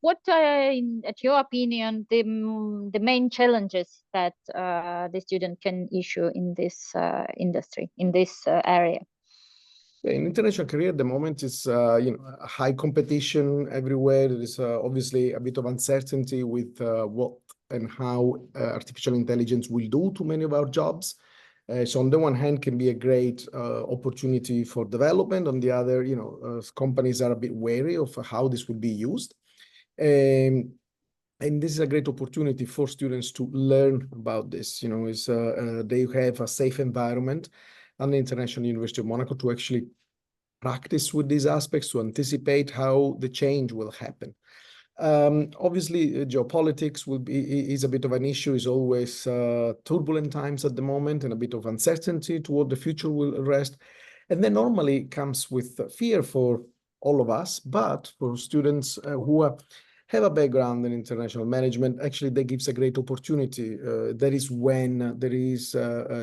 what at your opinion, the main challenges that the student can issue in this industry, in this area? In international career at the moment, it's high competition everywhere. There is obviously a bit of uncertainty with what and how artificial intelligence will do to many of our jobs. So on the one hand, can be a great opportunity for development. On the other, companies are a bit wary of how this will be used. And this is a great opportunity for students to learn about this. They have a safe environment at the International University of Monaco to actually practice with these aspects, to anticipate how the change will happen. Obviously, geopolitics is a bit of an issue. It's always turbulent times at the moment, and a bit of uncertainty to what the future will rest. And then normally comes with fear for all of us, but for students who have a background in international management, actually that gives a great opportunity. That is when there is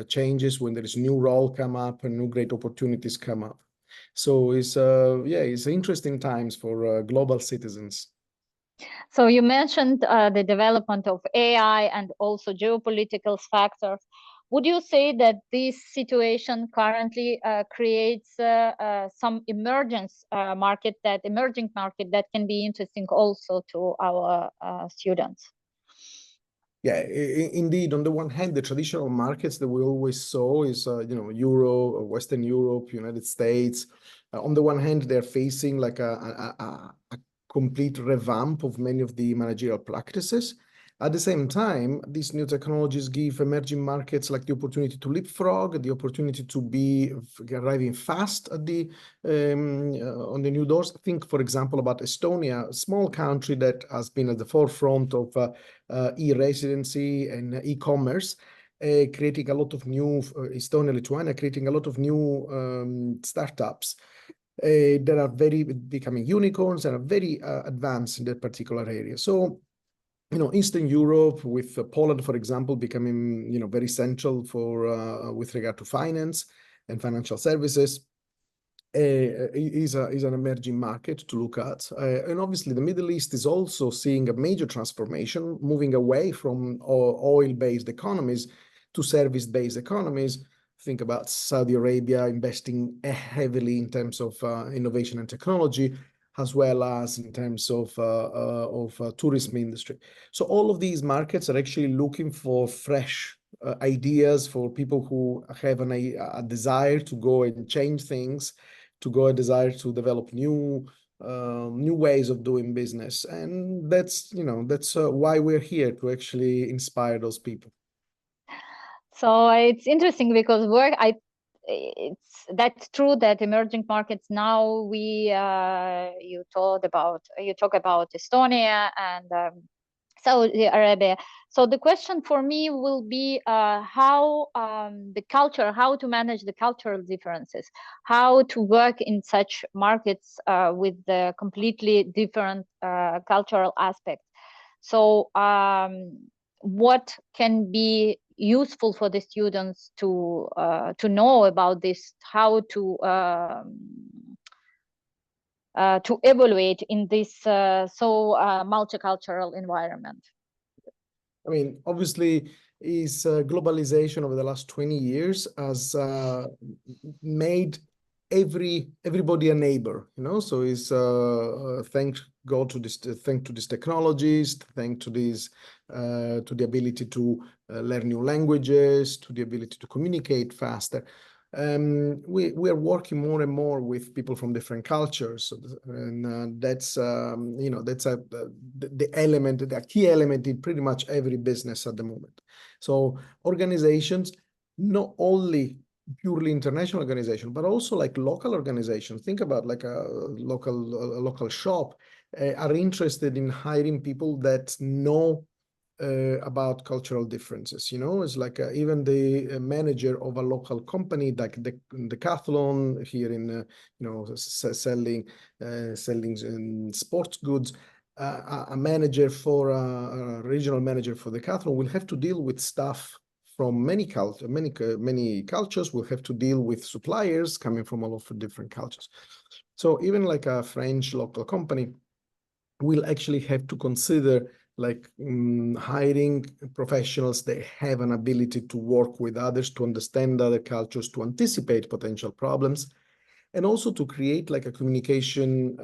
changes, when there is new role come up and new great opportunities come up. So it's interesting times for global citizens. So you mentioned the development of AI and also geopolitical factors. Would you say that this situation currently creates some emerging market that can be interesting also to our students? Yeah, indeed. On the one hand, the traditional markets that we always saw is, Euro, Western Europe, United States. On the one hand, they're facing like a complete revamp of many of the managerial practices. At the same time, these new technologies give emerging markets like the opportunity to leapfrog, the opportunity to be arriving fast at on the new doors. Think, for example, about Estonia, a small country that has been at the forefront of e-residency and e-commerce, creating a lot of new Estonia, Lithuania, creating a lot of new startups that are becoming unicorns and are very advanced in that particular area. So, Eastern Europe, with Poland, for example, becoming, very central for with regard to finance and financial services, is an emerging market to look at. And obviously, the Middle East is also seeing a major transformation, moving away from oil-based economies to service-based economies. Think about Saudi Arabia investing heavily in terms of innovation and technology, as well as in terms of tourism industry. So all of these markets are actually looking for fresh ideas, for people who have a desire to go and change things, a desire to develop new ways of doing business. And that's why we're here, to actually inspire those people. So it's interesting because that's true that emerging markets now you talk about Estonia and Saudi Arabia. So the question for me will be how to manage the cultural differences, how to work in such markets with the completely different cultural aspects. So what can be useful for the students to know about this, how to evaluate in this multicultural environment? I mean, obviously, globalization over the last 20 years has made everybody a neighbor, So it's thank God to this, thanks to these technologies, thanks to these, to the ability to learn new languages, to the ability to communicate faster. We are working more and more with people from different cultures, and that's the key element in pretty much every business at the moment. So organizations, not only purely international organization, but also like local organizations. Think about like a local shop are interested in hiring people that know about cultural differences. It's like even the manager of a local company, like the 𝗏𝗏𝗏𝗏 here in selling sports goods. A manager for a regional manager for the 𝗏𝗏𝗏𝗏 will have to deal with staff from many cultures, will have to deal with suppliers coming from all of the different cultures. So even like a French local company will actually have to consider like hiring professionals that have an ability to work with others, to understand other cultures, to anticipate potential problems, and also to create like a communication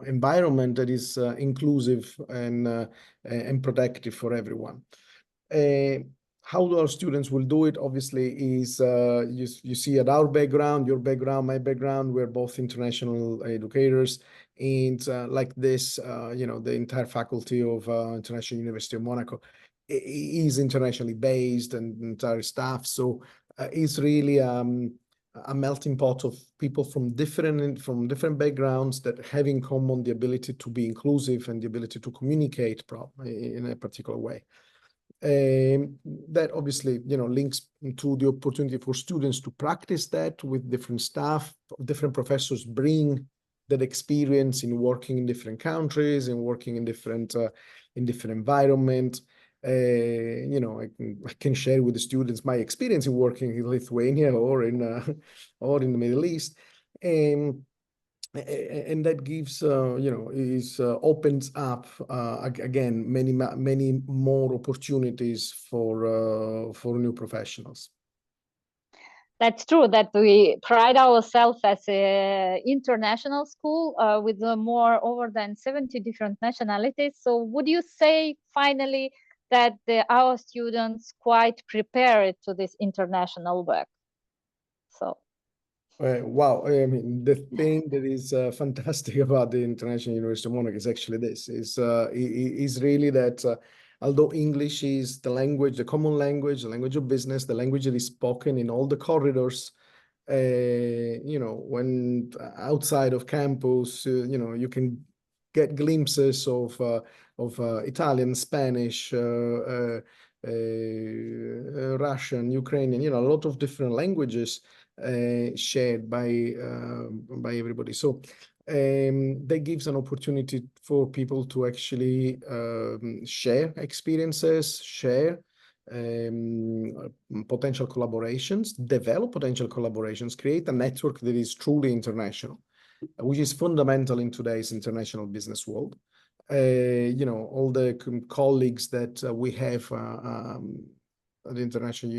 environment that is inclusive and protective for everyone. How our students will do it, obviously, is you see at our background, your background, my background, we're both international educators. And like this, you know, the entire faculty of International University of Monaco is internationally based, and entire staff. So it's really a melting pot of people from different backgrounds that have in common the ability to be inclusive and the ability to communicate in a particular way. That obviously, you know, links to the opportunity for students to practice that with different staff. Different professors bring that experience in working in different countries and working in different environments. You know, I can share with the students my experience in working in Lithuania or in the Middle East. And that gives, you know, opens up again many more opportunities for new professionals. That's true that we pride ourselves as an international school with over than 70 different nationalities. So would you say finally that our students quite prepared to this international work? So. Wow, I mean, the thing that is fantastic about the International University of Monaco is actually this, is really that although English is the language, the common language, the language of business, the language that is spoken in all the corridors, you know, when outside of campus, you know, you can get glimpses of Italian, Spanish, Russian, Ukrainian, you know, a lot of different languages shared by everybody. So that gives an opportunity for people to actually share experiences, share potential collaborations, develop potential collaborations, create a network that is truly international, which is fundamental in today's international business world. You know, all the colleagues that we have at the International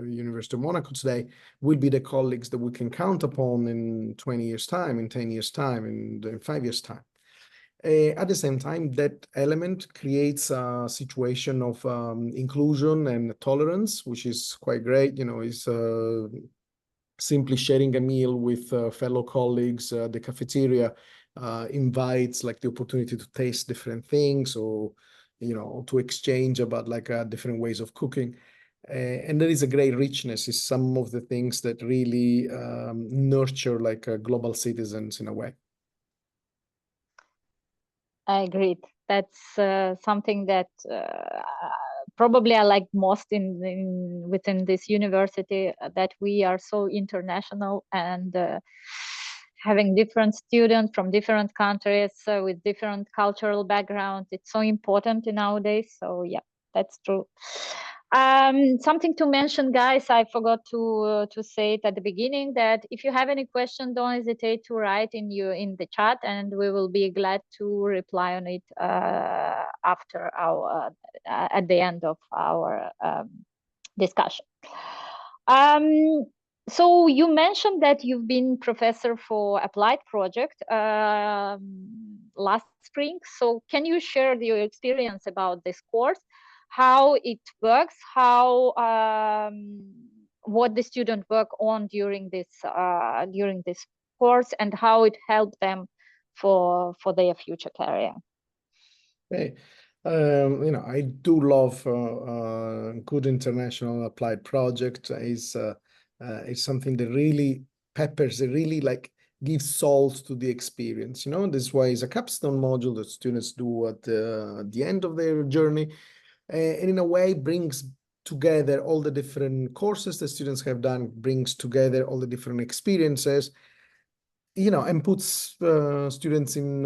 University of Monaco today will be the colleagues that we can count upon in 20 years' time, in 10 years' time, in 5 years' time. At the same time, that element creates a situation of inclusion and tolerance, which is quite great. You know, is simply sharing a meal with fellow colleagues. The cafeteria invites like the opportunity to taste different things, or, you know, to exchange about like different ways of cooking. And there is a great richness, is some of the things that really nurture like global citizens in a way. I agree. That's something that probably I like most within this university, that we are so international, and having different students from different countries with different cultural backgrounds. It's so important nowadays. So yeah, that's true. Something to mention, guys, I forgot to say it at the beginning, that if you have any question, don't hesitate to write in the chat, and we will be glad to reply on it after at the end of our discussion. So you mentioned that you've been professor for applied project last spring. So can you share your experience about this course? How it works, what the student work on during this course, and how it helped them for their future career. Hey, you know, I do love good international applied project. Is something that really peppers, it really like gives salt to the experience. You know, this way is a capstone module that students do at the end of their journey. And in a way brings together all the different courses that students have done, brings together all the different experiences, you know, and puts students in,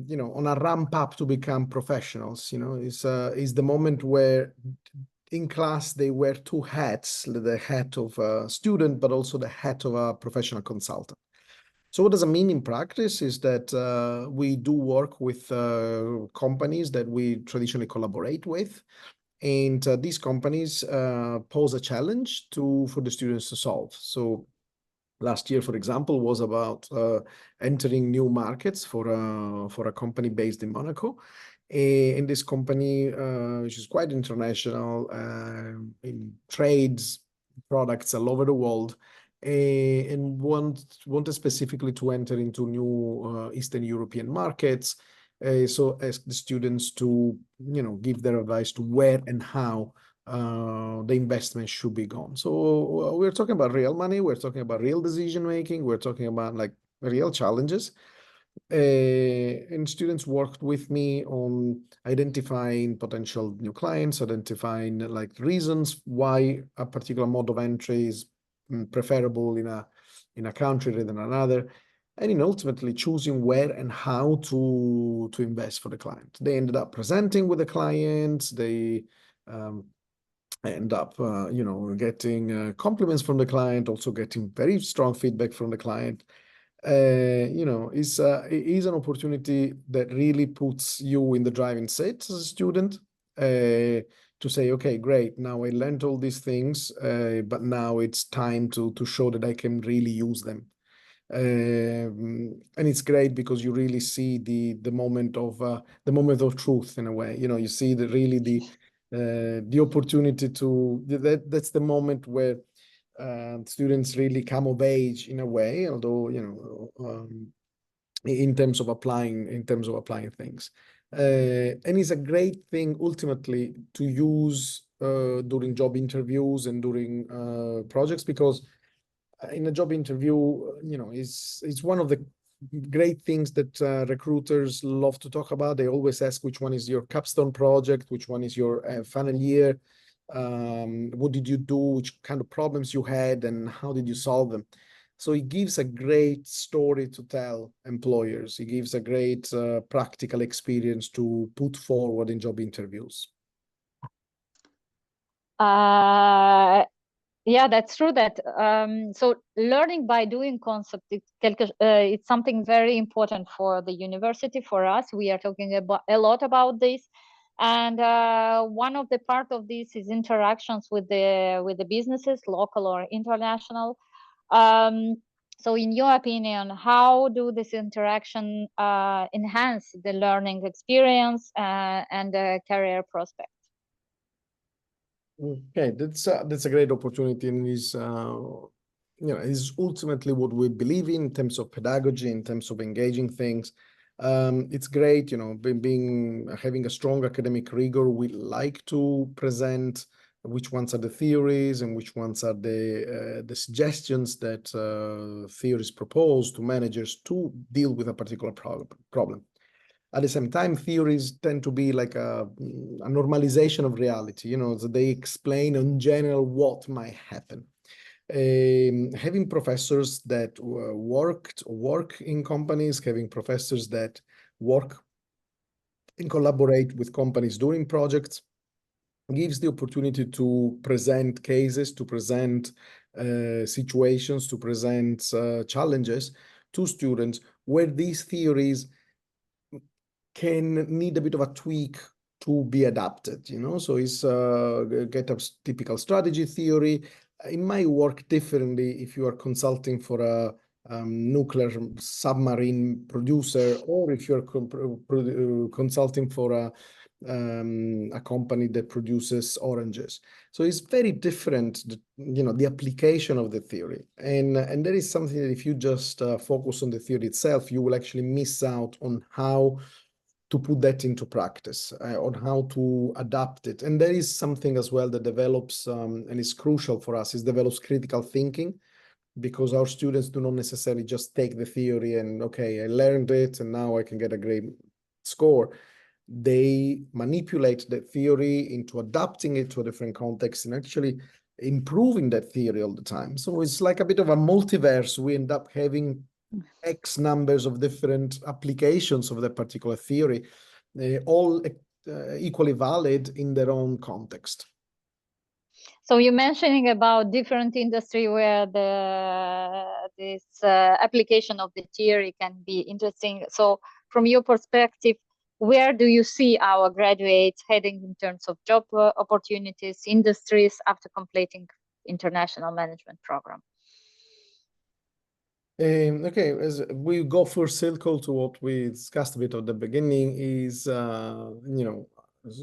you know, on a ramp up to become professionals. You know, is the moment where in class they wear two hats, the hat of a student, but also the hat of a professional consultant. So what does it mean in practice is that we do work with companies that we traditionally collaborate with. And these companies pose a challenge for the students to solve. So last year, for example, was about entering new markets for a company based in Monaco. And this company, which is quite international, in trades products all over the world, and wanted specifically to enter into new Eastern European markets. So ask the students to, give their advice to where and how the investment should be gone. So we're talking about real money, we're talking about real decision making, we're talking about like real challenges. And students worked with me on identifying potential new clients, identifying like reasons why a particular mode of entry is preferable in a country rather than another, and in ultimately choosing where and how to invest for the client. They ended up presenting with the clients. They end up, getting compliments from the client, also getting very strong feedback from the client. Is an opportunity that really puts you in the driving seat as a student, to say, okay, great, now I learned all these things, but now it's time to show that I can really use them. And it's great because you really see the moment of truth in a way. You see that really the opportunity that's the moment where students really come of age in a way, although in terms of applying things, and it's a great thing ultimately to use during job interviews and during projects, because in a job interview, it's one of the great things that recruiters love to talk about. They always ask which one is your capstone project, which one is your final year. What did you do, which kind of problems you had, and how did you solve them? So it gives a great story to tell employers. It gives a great practical experience to put forward in job interviews. Yeah, that's true. That so learning by doing concept, it's something very important for the university. For us, we are talking about a lot about this. And one of the part of this is interactions with the businesses, local or international. So in your opinion, how do this interaction enhance the learning experience and the career prospects? Okay, that's a great opportunity, and is ultimately what we believe in terms of pedagogy, in terms of engaging things. It's great, having a strong academic rigor. We like to present which ones are the theories and which ones are the suggestions that theories propose to managers to deal with a particular problem. At the same time, theories tend to be like a normalization of reality, so they explain in general what might happen. Having professors that work in companies, having professors that work and collaborate with companies during projects, gives the opportunity to present cases, to present situations, to present challenges to students where these theories can need a bit of a tweak to be adapted, So it's get a typical strategy theory. It might work differently if you are consulting for a nuclear submarine producer, or if you're consulting for a company that produces oranges. So it's very different, the application of the theory. And that is something that if you just focus on the theory itself, you will actually miss out on how to put that into practice, on how to adapt it. And there is something as well that develops, and is crucial for us, is develops critical thinking, because our students do not necessarily just take the theory and, okay, I learned it and now I can get a great score. They manipulate the theory into adapting it to a different context and actually improving that theory all the time. So it's like a bit of a multiverse. We end up having X numbers of different applications of that particular theory, all equally valid in their own context. So you're mentioning about different industry where the this application of the theory can be interesting. So from your perspective, where do you see our graduates heading in terms of job opportunities, industries after completing international management program? Okay, as we go full circle to what we discussed a bit at the beginning is,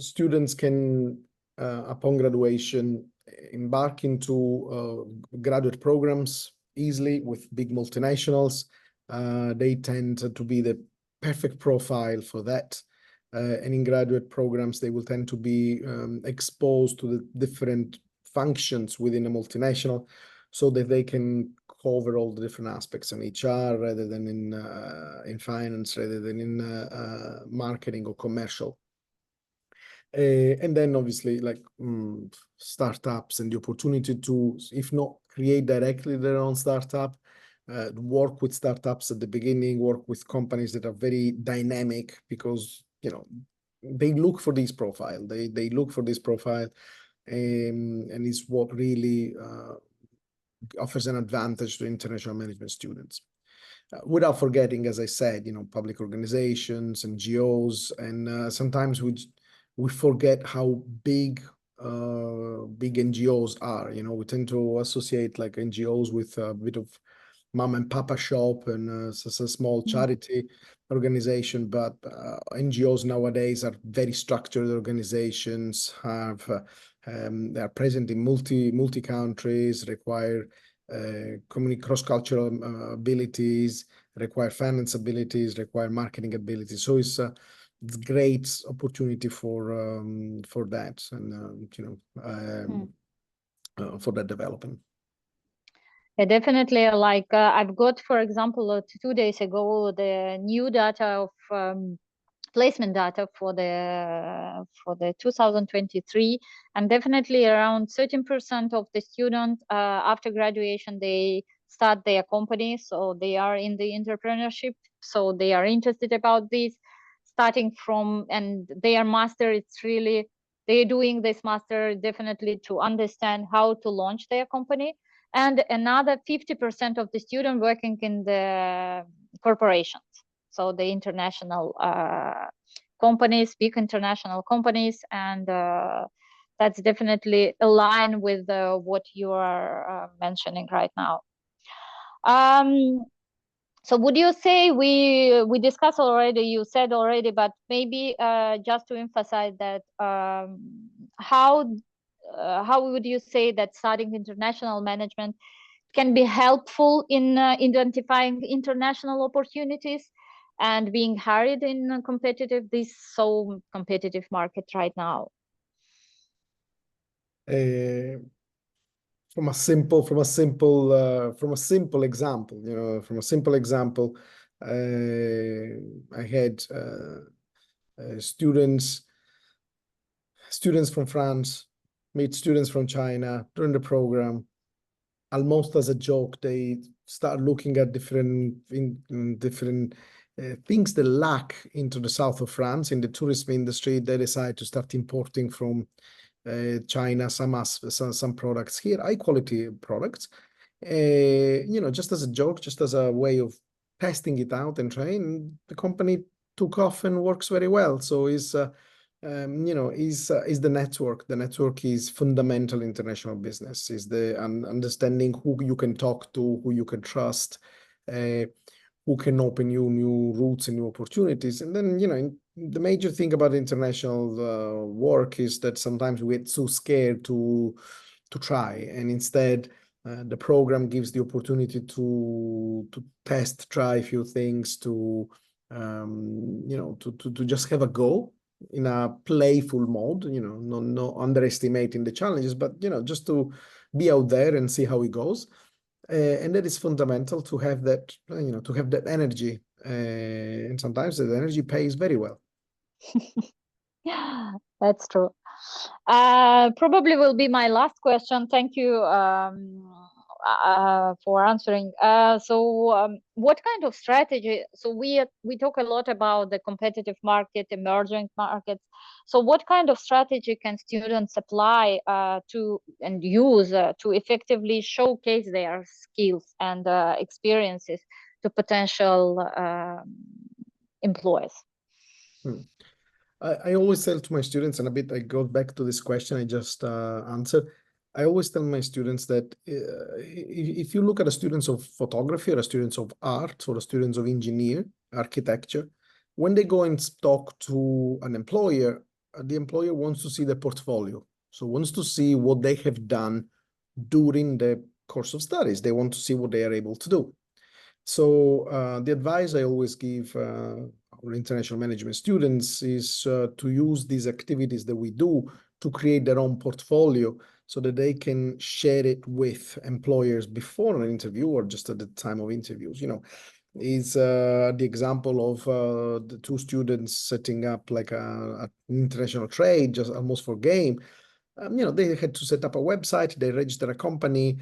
students can, upon graduation, embark into graduate programs easily with big multinationals. They tend to be the perfect profile for that. And in graduate programs, they will tend to be exposed to the different functions within a multinational so that they can cover all the different aspects in HR rather than in finance, rather than in marketing or commercial. And then obviously like startups and the opportunity to, if not create directly their own startup, work with startups at the beginning, work with companies that are very dynamic because, they look for this profile. They look for this profile and it's what really offers an advantage to international management students. Without forgetting, as I said, public organizations, NGOs, and sometimes we forget how big NGOs are. We tend to associate like NGOs with a bit of mom and papa shop and a small charity organization, but NGOs nowadays are very structured organizations, they are present in multi countries, require cross-cultural abilities, require finance abilities, require marketing abilities. So it's great opportunity for that and for that development. Yeah, definitely. Like I've got, for example, 2 days ago, the new data of placement data for the 2023, and definitely around 13% of the students after graduation they start their company, so they are in the entrepreneurship, so they are interested about this, starting from, and their master, it's really they're doing this master definitely to understand how to launch their company. And another 50% of the students working in the corporations, so the international companies, big international companies, and that's definitely aligned with what you are mentioning right now. So would you say we discussed already, you said already, but maybe just to emphasize that how would you say that studying international management can be helpful in identifying international opportunities and being hired in this so competitive market right now? From a simple example, I had students from France meet students from China during the program. Almost as a joke, they start looking at different things they lack into the south of France in the tourism industry. They decide to start importing from China some products here, high quality products, just as a joke, just as a way of testing it out and trying. The company took off and works very well. So is the network. The network is fundamental international business, is the understanding who you can talk to, who you can trust, who can open you new routes and new opportunities. And then, the major thing about international work is that sometimes we get so scared to try, and instead the program gives the opportunity to try a few things, to just have a go in a playful mode, not underestimating the challenges, but just to be out there and see how it goes. And that is fundamental to have that, to have that energy. And sometimes that energy pays very well. Yeah, that's true. Probably will be my last question. Thank you. for answering. What kind of strategy? So we talk a lot about the competitive market, emerging markets. So what kind of strategy can students apply to and use to effectively showcase their skills and experiences to potential employers? I always tell to my students, and a bit I go back to this question I just answered. I always tell my students that if you look at the students of photography or the students of art or the students of architecture, when they go and talk to an employer, the employer wants to see the portfolio. So wants to see what they have done during the course of studies. They want to see what they are able to do. So the advice I always give our international management students is to use these activities that we do to create their own portfolio so that they can share it with employers before an interview or just at the time of interviews. You know, is the example of the two students setting up like an international trade just almost for game. You know, they had to set up a website, they register a company.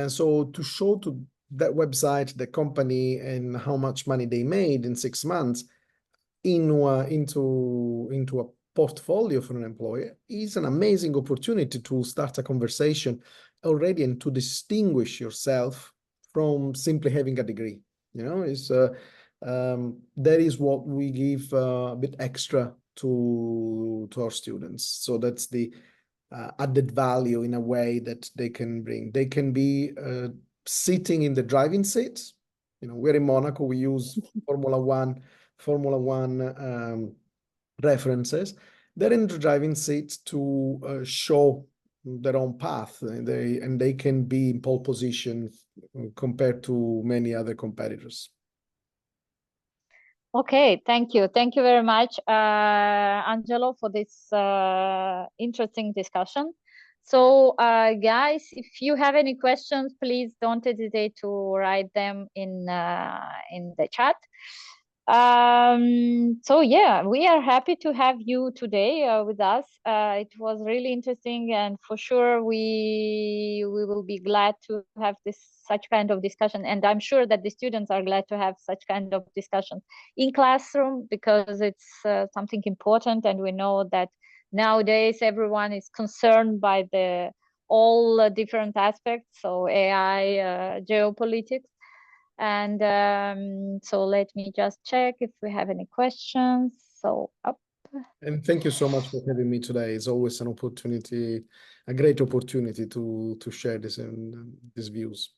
So to show to that website, the company, and how much money they made in 6 months into a portfolio for an employer is an amazing opportunity to start a conversation already and to distinguish yourself from simply having a degree. You know, that is what we give a bit extra to our students. So that's the added value in a way that they can bring. They can be sitting in the driving seat. You know, we're in Monaco, we use Formula One references. They're in the driving seat to show their own path, and they can be in pole position compared to many other competitors. Okay, thank you. Thank you very much, Angelo, for this interesting discussion. So, guys, if you have any questions, please don't hesitate to write them in the chat. So yeah, we are happy to have you today with us. It was really interesting, and for sure we will be glad to have such kind of discussion. And I'm sure that the students are glad to have such kind of discussion in classroom, because it's something important, and we know that nowadays everyone is concerned by all different aspects, so AI, geopolitics. And so let me just check if we have any questions. So up. And thank you so much for having me today. It's always an opportunity, a great opportunity to share these views.